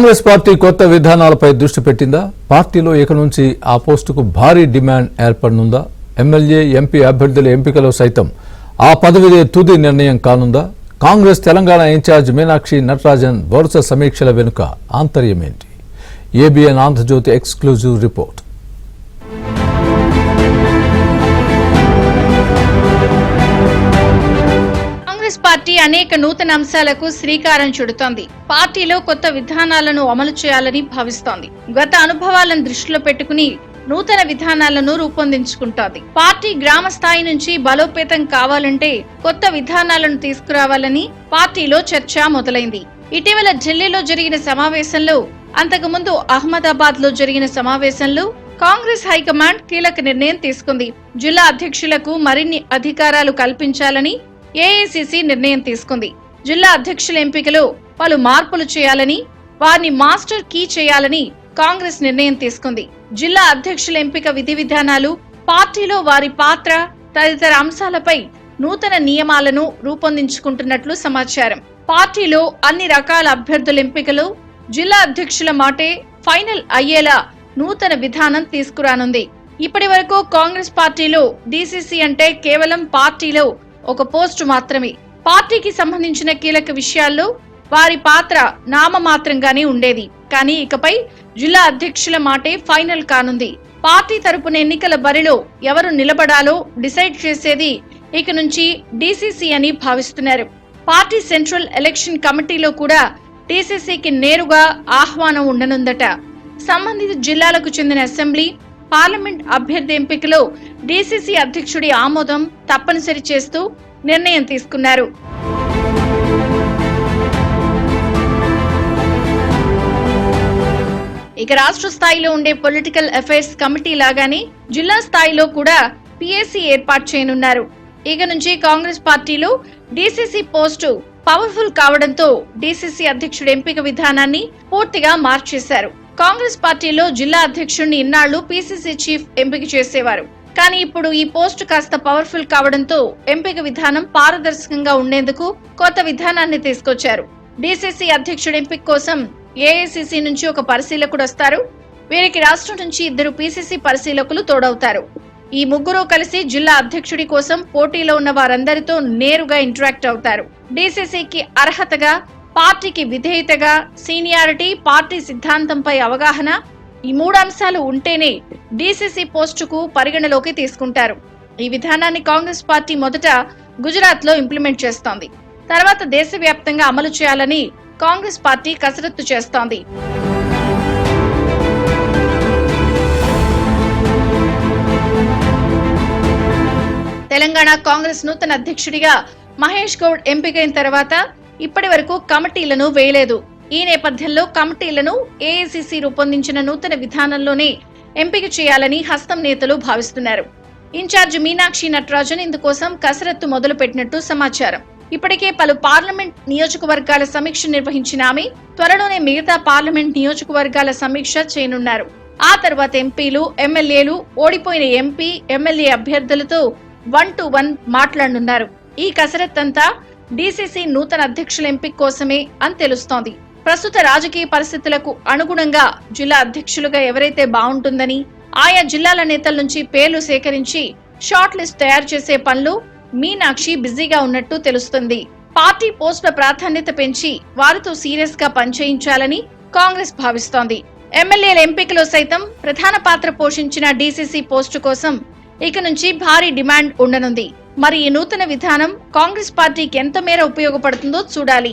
Congress party కొత్త విధానాలపై దృష్టి పెట్టిందా? పార్టీలో ఇక నుంచి ఆ పోస్టుకు భారీ డిమాండ్ ఏర్పడనుందా? ఎమ్మెల్యే, ఎంపీ అభ్యర్థుల ఎంపికలో సైతం ఆ పదవిదే తుది నిర్ణయం కానుందా? కాంగ్రెస్ తెలంగాణ ఇన్ఛార్జ్ మీనాక్షి నటరాజన్ వరుస సమీక్షల వెనుక ఆంతర్యమేంటి? ABN Andhrajyothy exclusive report. Congress party అనేక నూతన అంశాలకు శ్రీకారం చుడుతోంది. పార్టీలో కొత్త విధానాలను అమలు చేయాలని భావిస్తోంది. గత అనుభవాలను దృష్టిలో పెట్టుకుని నూతన విధానాలను రూపొందించుకుంటోంది. పార్టీ గ్రామ స్థాయి నుంచి బలోపేతం కావాలంటే కొత్త విధానాలను తీసుకురావాలని పార్టీలో చర్చ మొదలైంది. ఇటీవల ఢిల్లీలో జరిగిన సమావేశంలో, అంతకుముందు అహ్మదాబాద్ లో జరిగిన సమావేశంలో కాంగ్రెస్ హైకమాండ్ కీలక నిర్ణయం తీసుకుంది. జిల్లా అధ్యక్షులకు మరిన్ని అధికారాలు కల్పించాలని ఏఐసిసి నిర్ణయం తీసుకుంది. జిల్లా అధ్యక్షుల ఎంపికలో పలు మార్పులు చేయాలని, వారిని మాస్టర్ కీ చేయాలని కాంగ్రెస్ నిర్ణయం తీసుకుంది. జిల్లా అధ్యక్షుల ఎంపిక విధి విధానాలు, పార్టీలో వారి పాత్ర తదితర అంశాలపై నూతన నియమాలను రూపొందించుకుంటున్నట్లు సమాచారం. పార్టీలో అన్ని రకాల అభ్యర్థుల ఎంపికలు జిల్లా అధ్యక్షుల మాటే ఫైనల్ అయ్యేలా నూతన విధానం తీసుకురానుంది. ఇప్పటి వరకు కాంగ్రెస్ పార్టీలో డిసిసి అంటే కేవలం పార్టీలో ఒక పోస్టు మాత్రమే. పార్టీకి సంబంధించిన కీలక విషయాల్లో వారి పాత్ర నామమాత్రంగానే ఉండేది. కానీ ఇకపై జిల్లా అధ్యక్షుల మాటే ఫైనల్ కానుంది. పార్టీ తరపున ఎన్నికల బరిలో ఎవరు నిలబడాలో డిసైడ్ చేసేది ఇక నుంచి డిసిసి అని భావిస్తున్నారు. పార్టీ సెంట్రల్ ఎలక్షన్ కమిటీలో కూడా డిసిసికి నేరుగా ఆహ్వానం ఉండనుందట. సంబంధిత జిల్లాలకు చెందిన అసెంబ్లీ, పార్లమెంట్ అభ్యర్థి ఎంపికలో డిసిసి అధ్యక్షుడి ఆమోదం తప్పనిసరి చేస్తూ నిర్ణయం తీసుకున్నారు. ఇక రాష్ట్ర స్థాయిలో ఉండే పొలిటికల్ అఫైర్స్ కమిటీ లాగానే జిల్లా స్థాయిలో కూడా పిఎసి ఏర్పాటు చేయనున్నారు. ఇక నుంచి కాంగ్రెస్ పార్టీలో డిసిసి పోస్టు పవర్ఫుల్ కావడంతో డిసిసి అధ్యక్షుడి ఎంపిక విధానాన్ని పూర్తిగా మార్చేశారు. కాంగ్రెస్ పార్టీలో జిల్లా అధ్యక్షుడిని ఇన్నాళ్లు పిసిసి చీఫ్ ఎంపిక చేసేవారు. కానీ ఇప్పుడు ఈ పోస్టు కాస్త పవర్ఫుల్ కావడంతో ఎంపిక విధానం పారదర్శకంగా ఉండేందుకు కొత్త విధానాన్ని తీసుకొచ్చారు. డిసిసి అధ్యక్షుడి ఎంపిక కోసం ఏఐసిసి నుంచి ఒక పరిశీలకుడు వస్తారు. వీరికి రాష్ట్రం నుంచి 2 పిసిసి పరిశీలకులు తోడవుతారు. ఈ ముగ్గురు కలిసి జిల్లా అధ్యక్షుడి కోసం పోటీలో ఉన్న వారందరితో నేరుగా ఇంటరాక్ట్ అవుతారు. డిసిసికి అర్హతగా, పార్టీకి విధేయతగా, సీనియారిటీ, పార్టీ సిద్ధాంతంపై అవగాహన, ఈ 3 అంశాలు ఉంటేనే డిసిసి పోస్టుకు పరిగణలోకి తీసుకుంటారు. ఈ విధానాన్ని కాంగ్రెస్ పార్టీ మొదట గుజరాత్ లో ఇంప్లిమెంట్ చేస్తోంది. తర్వాత దేశవ్యాప్తంగా అమలు చేయాలని కాంగ్రెస్ పార్టీ కసరత్తు చేస్తోంది. తెలంగాణ కాంగ్రెస్ నూతన అధ్యక్షుడిగా మహేష్ గౌడ్ ఎంపికైన తర్వాత ఇప్పటి వరకు కమిటీలను వేయలేదు. ఈ నేపథ్యంలో కమిటీలను ఏఐసిసి రూపొందించిన నూతన విధానంలోనే ఎంపిక చేయాలని హస్తం నేతలు భావిస్తున్నారు. ఇన్ఛార్జ్ మీనాక్షి నటరాజన్ ఇందుకోసం కసరత్తు మొదలు పెట్టినట్టు సమాచారం. ఇప్పటికే పలు పార్లమెంట్ నియోజకవర్గాల సమీక్ష నిర్వహించిన ఆమె త్వరలోనే మిగతా పార్లమెంట్ నియోజకవర్గాల సమీక్ష చేయనున్నారు. ఆ తర్వాత ఎంపీలు, ఎమ్మెల్యేలు, ఓడిపోయిన ఎంపీ, ఎమ్మెల్యే అభ్యర్థులతో 1-to-1 మాట్లాడనున్నారు. ఈ కసరత్తంతా డిసిసి నూతన అధ్యక్షుల ఎంపిక కోసమే అని తెలుస్తోంది. ప్రస్తుత రాజకీయ పరిస్థితులకు అనుగుణంగా జిల్లా అధ్యక్షులుగా ఎవరైతే బాగుంటుందని ఆయా జిల్లాల నేతల నుంచి పేర్లు సేకరించి షార్ట్ లిస్ట్ తయారు చేసే పనులు మీనాక్షి బిజీగా ఉన్నట్టు తెలుస్తుంది. పార్టీ పోస్టుల ప్రాధాన్యత పెంచి వారితో సీరియస్ గా పనిచేయించాలని కాంగ్రెస్ భావిస్తోంది. ఎమ్మెల్యేల ఎంపికలో సైతం ప్రధాన పాత్ర పోషించిన డిసిసి పోస్టు కోసం ఇక నుంచి భారీ డిమాండ్ ఉండనుంది. మరి ఈ నూతన విధానం కాంగ్రెస్ పార్టీకి ఎంత మేర ఉపయోగపడుతుందో చూడాలి.